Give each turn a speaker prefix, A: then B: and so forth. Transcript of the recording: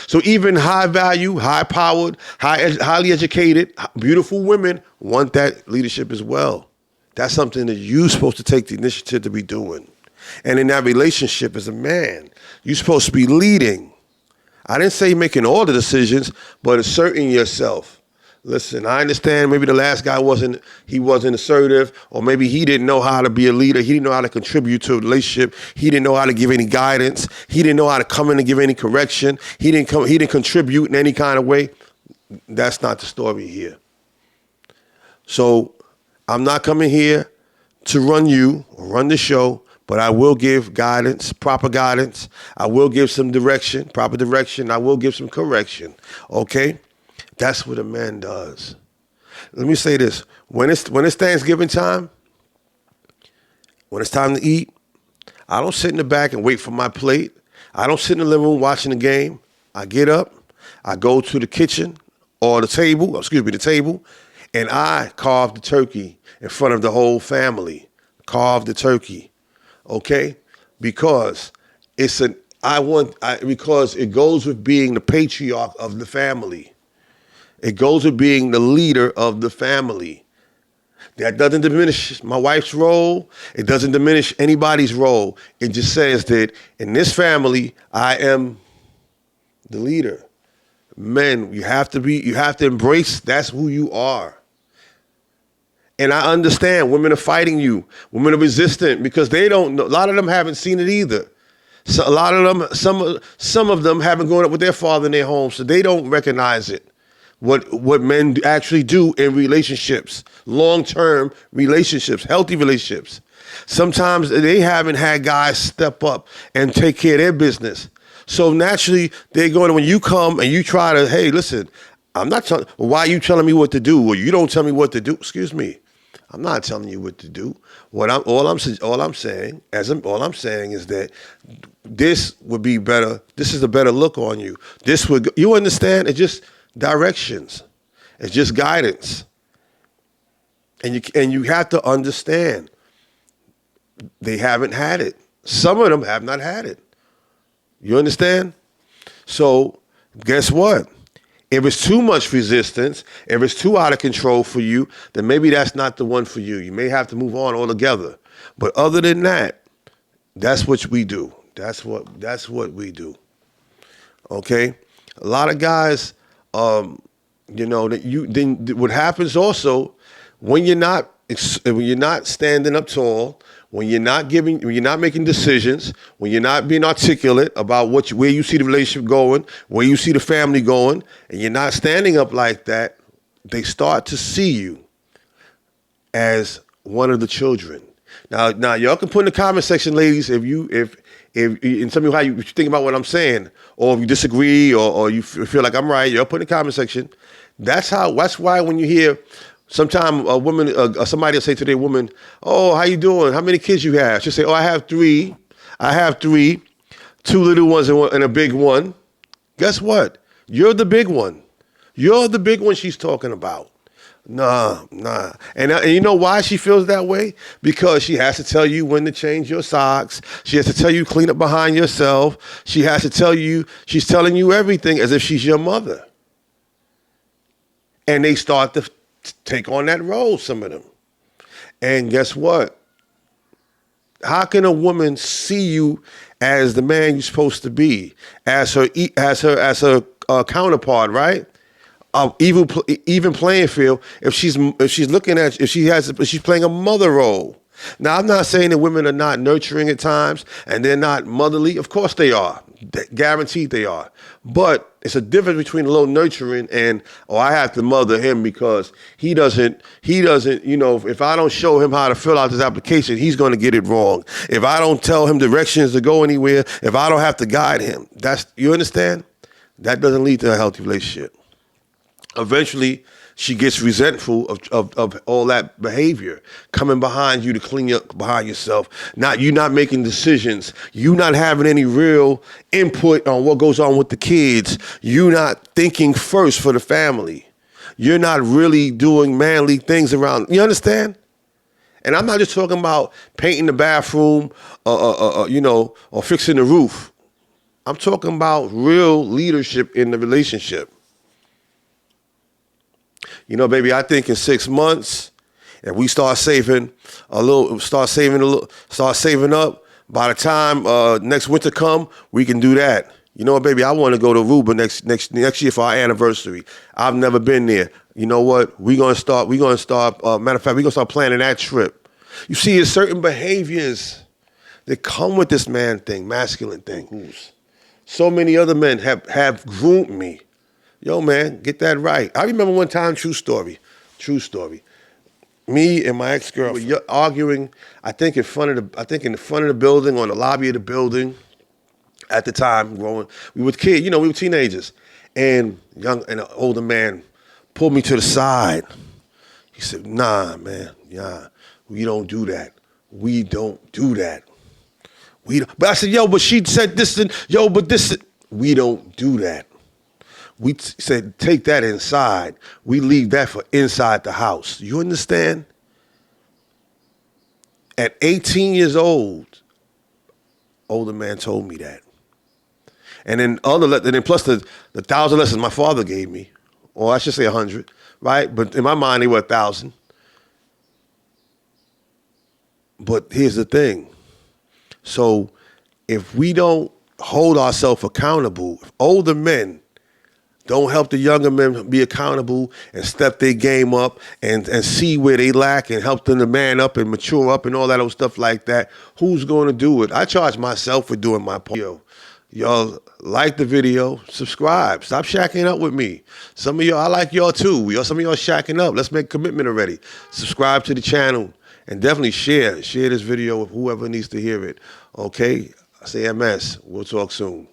A: So even high value, high powered, highly educated, beautiful women want that leadership as well. That's something that you're supposed to take the initiative to be doing. And in that relationship as a man, you're supposed to be leading. I didn't say making all the decisions, but asserting yourself. Listen, I understand maybe the last guy wasn't assertive, or maybe he didn't know how to be a leader. He didn't know how to contribute to a relationship. He didn't know how to give any guidance. He didn't know how to come in and give any correction. He didn't contribute in any kind of way. That's not the story here. So I'm not coming here to run you or run the show, but I will give guidance, proper guidance. I will give some direction, proper direction. I will give some correction, okay? That's what a man does. Let me say this. When it's Thanksgiving time, when it's time to eat, I don't sit in the back and wait for my plate. I don't sit in the living room watching the game. I get up, I go to the kitchen or the table, and I carve the turkey in front of the whole family. Carve the turkey, okay? Because because it goes with being the patriarch of the family. It goes with being the leader of the family. That doesn't diminish my wife's role. It doesn't diminish anybody's role. It just says that in this family, I am the leader. Men, you have to embrace that's who you are. And I understand women are fighting you. Women are resistant because they don't know. A lot of them haven't seen it either. So a lot of them, some of them haven't grown up with their father in their home, so they don't recognize it. What men actually do in relationships, long-term relationships, healthy relationships. Sometimes they haven't had guys step up and take care of their business. So naturally, they're going to, when you come and you try to, hey, listen, I'm not telling, why are you telling me what to do? Well, you don't tell me what to do. Excuse me. I'm not telling you what to do. All I'm saying is that this would be better. This is a better look on you. You understand? It's just directions. It's just guidance. And you have to understand they haven't had it. Some of them have not had it. You understand? So guess what? If it's too much resistance, if it's too out of control for you, then maybe that's not the one for you. You may have to move on altogether. But other than that, that's what we do. That's what we do. Okay? A lot of guys, what happens also when you're not standing up tall, when you're not making decisions, when you're not being articulate about where you see the relationship going, where you see the family going, and you're not standing up like that, they start to see you as one of the children. Now y'all can put in the comment section, ladies, if and tell me how you think about what I'm saying, or if you disagree, or you feel like I'm right. Y'all put in the comment section. That's why when you hear sometimes a woman, somebody will say to their woman, "Oh, how you doing? How many kids you have?" She'll say, "Oh, I have three. 2 little ones and a big one." Guess what? You're the big one. You're the big one she's talking about. Nah. And you know why she feels that way? Because she has to tell you when to change your socks. She has to tell you clean up behind yourself. She has to tell you, she's telling you everything as if she's your mother. And they start to take on that role, some of them. And guess what? How can a woman see you as the man you're supposed to be, as her counterpart, right? Even playing field if she's playing a mother role. Now, I'm not saying that women are not nurturing at times and they're not motherly. Of course they are. Guaranteed they are. But it's a difference between a little nurturing and, I have to mother him because he doesn't, if I don't show him how to fill out this application, he's going to get it wrong. If I don't tell him directions to go anywhere, if I don't have to guide him, you understand? That doesn't lead to a healthy relationship. Eventually, she gets resentful of all that behavior, coming behind you to clean up behind yourself. You not making decisions. You not having any real input on what goes on with the kids. You not thinking first for the family. You're not really doing manly things around. You understand? And I'm not just talking about painting the bathroom, or fixing the roof. I'm talking about real leadership in the relationship. You know, baby, I think in 6 months, if we start saving up, by the time next winter come, we can do that. You know what, baby, I want to go to Aruba next year for our anniversary. I've never been there. You know what? Matter of fact, we're gonna start planning that trip. You see, there's certain behaviors that come with this masculine thing. So many other men have groomed me. Yo, man, get that right. I remember one time, true story. Me and my ex-girlfriend were arguing, I think in front of the building, on the lobby of the building. At the time, we were kids, we were teenagers. And an older man pulled me to the side. He said, nah, man, we don't do that. We don't do that. But I said, but she said this, we don't do that. We said, take that inside. We leave that for inside the house. You understand? At 18 years old, older man told me that. And then plus the 1,000 lessons my father gave me, or I should say 100, right? But in my mind, they were 1,000. But here's the thing. So if we don't hold ourselves accountable, if older men don't help the younger men be accountable and step their game up and see where they lack and help them to man up and mature up and all that old stuff like that, who's going to do it? I charge myself for doing my part. Y'all like the video, subscribe, stop shacking up with me. Some of y'all, I like y'all too. Some of y'all shacking up. Let's make a commitment already. Subscribe to the channel and definitely share this video with whoever needs to hear it. Okay? I say MS. We'll talk soon.